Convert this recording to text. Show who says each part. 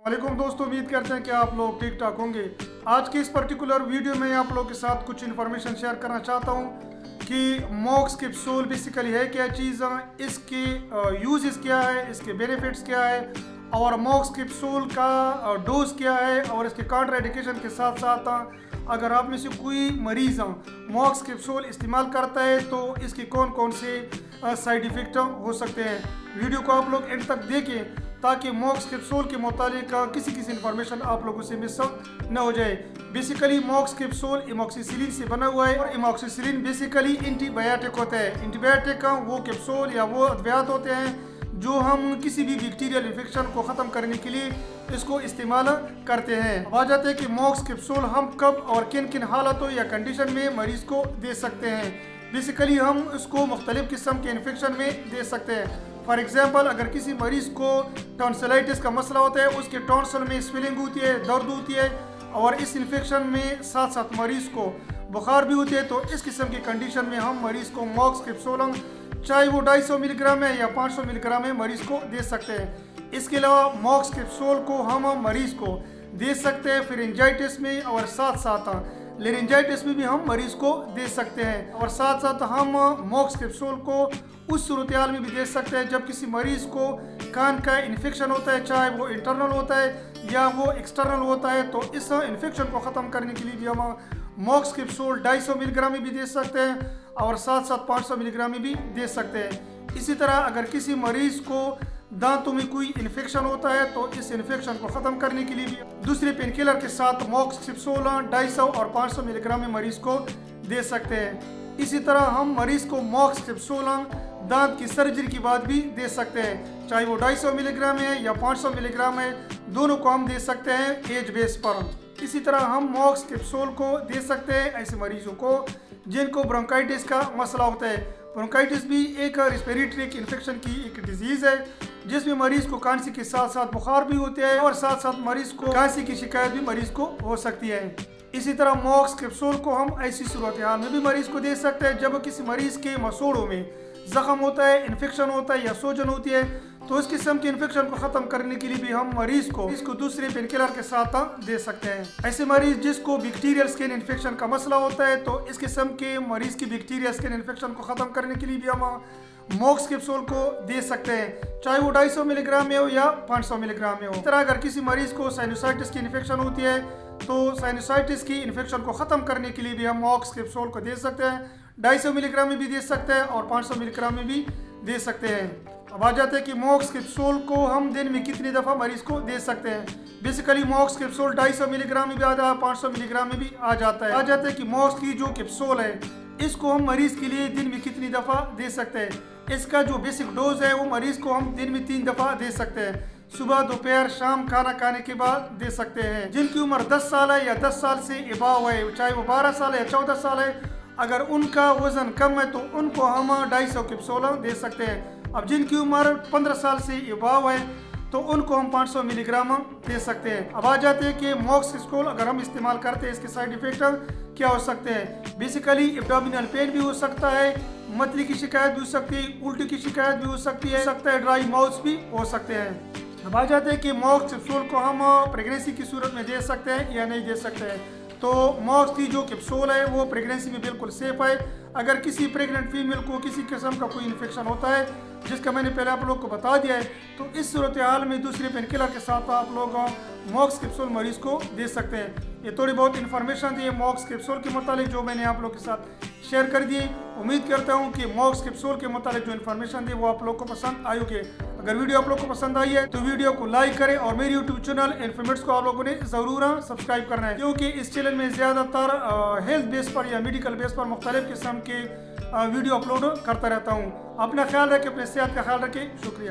Speaker 1: वालेकुम दोस्तों, उम्मीद करते हैं कि आप लोग ठीक ठाक होंगे। आज की इस पर्टिकुलर वीडियो में आप लोगों के साथ कुछ इन्फॉर्मेशन शेयर करना चाहता हूं कि मॉक्स कैप्सूल बेसिकली है क्या चीज़, इसके यूजेस क्या है, इसके बेनिफिट्स क्या है और मॉक्स कैप्सूल का डोज क्या है और इसके कॉन्ट्राइंडिकेशन के साथ साथ अगर आप में से कोई मरीज़ मॉक्स कैप्सूल इस्तेमाल करता है तो इसके कौन कौन से साइड इफ़ेक्ट हो सकते हैं। वीडियो को आप लोग एंड तक देखें ताकि मॉक्स कैप्सूल के मुतालिक किसी इन्फॉर्मेशन आप लोगों से मिस न हो जाए। बेसिकली मॉक्स कैप्सूल एमॉक्सिसिलिन से बना हुआ है और एमॉक्सिसिलिन बेसिकली एंटीबायोटिक होता है। एंटीबायोटिक वो कैप्सूल या वो अद्वियात होते हैं जो हम किसी भी बैक्टीरियल इन्फेक्शन को ख़त्म करने के लिए इसको इस्तेमाल करते हैं। अब आ जाते हैं कि मॉक्स कैप्सूल हम कब और किन किन हालातों या कंडीशन में मरीज़ को दे सकते हैं। बेसिकली हम इसको मुख्तलिफ किस्म के इन्फेक्शन में दे सकते हैं। फॉर एग्जांपल, अगर किसी मरीज़ को टॉन्सिलाइटिस का मसला होता है, उसके टॉन्सल में स्वेलिंग होती है, दर्द होती है और इस इन्फेक्शन में साथ साथ मरीज़ को बुखार भी होती है, तो इस किस्म की कंडीशन में हम मरीज़ को मॉक्स कैप्सूल चाहे वो 250 मिलीग्राम है या 500 मिलीग्राम है मरीज़ को दे सकते हैं। इसके अलावा मॉक्स कैप्सूल को हम मरीज़ को दे सकते हैं फेरेंजाइटिस में और साथ साथ लेरिंजाइटिस में भी हम मरीज़ को दे सकते हैं। और साथ साथ हम मॉक्स कैप्सूल को उस सूरत हाल में भी दे सकते हैं जब किसी मरीज़ को कान का इन्फेक्शन होता है, चाहे वो इंटरनल होता है या वो एक्सटर्नल होता है, तो इस इन्फेक्शन को ख़त्म करने के लिए भी हम मॉक्स कैप्सूल 250 मिलीग्राम में भी दे सकते हैं और साथ साथ 500 मिलीग्राम में भी दे सकते हैं। इसी तरह अगर किसी मरीज़ को दांतों में कोई इन्फेक्शन होता है तो इस इन्फेक्शन को ख़त्म करने के लिए भी दूसरे पेन किलर के साथ मॉक्स कैप्सूल 250 और 500 मिलीग्राम में मरीज़ को दे सकते हैं। इसी तरह हम मरीज़ को मॉक्स कैप्सूल दांत की सर्जरी के बाद भी दे सकते हैं, चाहे वो 250 मिलीग्राम है या 500 मिलीग्राम है, दोनों को हम दे सकते हैं एज बेस पर। इसी तरह हम मॉक्स कैप्सूल को दे सकते हैं ऐसे मरीजों को जिनको ब्रोंकाइटिस का मसला होता है। ब्रोंकाइटिस भी एक रेस्पिरेटरी इन्फेक्शन की एक डिजीज़ है जिसमें मरीज़ को खांसी के साथ साथ बुखार भी होते हैं और साथ साथ मरीज़ को खांसी की शिकायत भी मरीज़ को हो सकती है। इसी तरह मॉक्स कैप्सूल को हम ऐसी सूरत हाल में भी मरीज़ को दे सकते हैं जब किसी मरीज़ के मसूड़ों में ज़ख्म होता है, इन्फेक्शन होता है या सूजन होती है, तो इस किस्म के इन्फेक्शन को ख़त्म करने के लिए भी हम मरीज़ को इसको दूसरे पेन किलर के साथ दे सकते हैं। ऐसे मरीज़ जिसको बैक्टीरियल स्किन इन्फेक्शन का मसला होता है, तो इस किस्म के मरीज़ की बैक्टीरियल स्किन इन्फेक्शन को ख़त्म करने के लिए भी हम मॉक्स कैप्सूल को दे सकते हैं, चाहे वो 250 मिलीग्राम में हो या 500 मिलीग्राम में हो। इस तरह अगर किसी मरीज़ को साइनोसाइटिस की इन्फेक्शन होती है तो साइनोसाइटिस की इन्फेक्शन को ख़त्म करने के लिए भी हम मॉक्स कैप्सूल को दे सकते हैं, 250 मिलीग्राम में भी दे सकते हैं और 500 मिलीग्राम में भी दे सकते हैं। अब आ जाते हैं कि मॉक्स कैप्सूल को हम दिन में कितनी दफ़ा मरीज़ को दे सकते हैं। बेसिकली मॉक्स कैप्सूल 250 मिलीग्राम में भी आ जाता है, 500 मिलीग्राम में भी आ जाता है। आ जाते हैं कि मॉक्स की जो कैप्सूल है इसको हम मरीज़ के लिए दिन में कितनी दफ़ा दे सकते हैं। इसका जो बेसिक डोज है वो मरीज़ को हम दिन में 3 दफ़ा दे सकते हैं, सुबह दोपहर शाम खाना खाने के बाद दे सकते हैं। जिनकी उम्र 10 साल है या 10 साल से अबाव है, चाहे वो 12 साल है या 14 साल है, अगर उनका वज़न कम है तो उनको हम 250 कैप्सूल दे सकते हैं। अब जिनकी उम्र 15 साल से अबाव है तो उनको हम 500 मिलीग्राम दे सकते हैं। अब आ जाते हैं कि मॉक्स कैप्सूल अगर हम इस्तेमाल करते हैं इसके साइड इफ़ेक्ट क्या हो सकते हैं। बेसिकली एब्डोमिनल पेन भी हो सकता है, मतली की शिकायत भी हो सकती है, उल्टी की शिकायत भी हो सकती है, ड्राई माउथ भी हो सकते हैं। अब आ जाते हैं कि मॉक्स कैप्सूल को हम प्रेगनेंसी की सूरत में दे सकते हैं या नहीं दे सकते हैं। तो मॉक्स की जो कैप्सूल है वो प्रेगनेंसी में बिल्कुल सेफ़ है। अगर किसी प्रेग्नेंट फीमेल को किसी किस्म का कोई इन्फेक्शन होता है जिसका मैंने पहले आप लोग को बता दिया है, तो इस सूरत हाल में दूसरे पेन किलर के साथ आप लोग मॉक्स कैप्सूल मरीज़ को दे सकते हैं। ये थोड़ी बहुत इन्फॉर्मेशन दी है मॉक्स कैप्सूल के मुतालिक जो मैंने आप लोग के साथ शेयर कर दी। उम्मीद करता हूँ कि मॉक्स कैप्सूल के मुतालिक जो इन्फॉर्मेशन दी वो आप लोग को पसंद आई होगी। अगर वीडियो आप लोग को पसंद आई है तो वीडियो को लाइक करें और मेरे यूट्यूब चैनल इन्फॉर्मेट्स को आप लोगों ने ज़रूर सब्सक्राइब करना है, क्योंकि इस चैनल में ज़्यादातर हेल्थ बेस पर या मेडिकल बेस पर मुख्तलिफ किस्म के वीडियो अपलोड करता रहता हूँ। अपना ख्याल रखें, अपने सेहत का ख्याल रखें। शुक्रिया।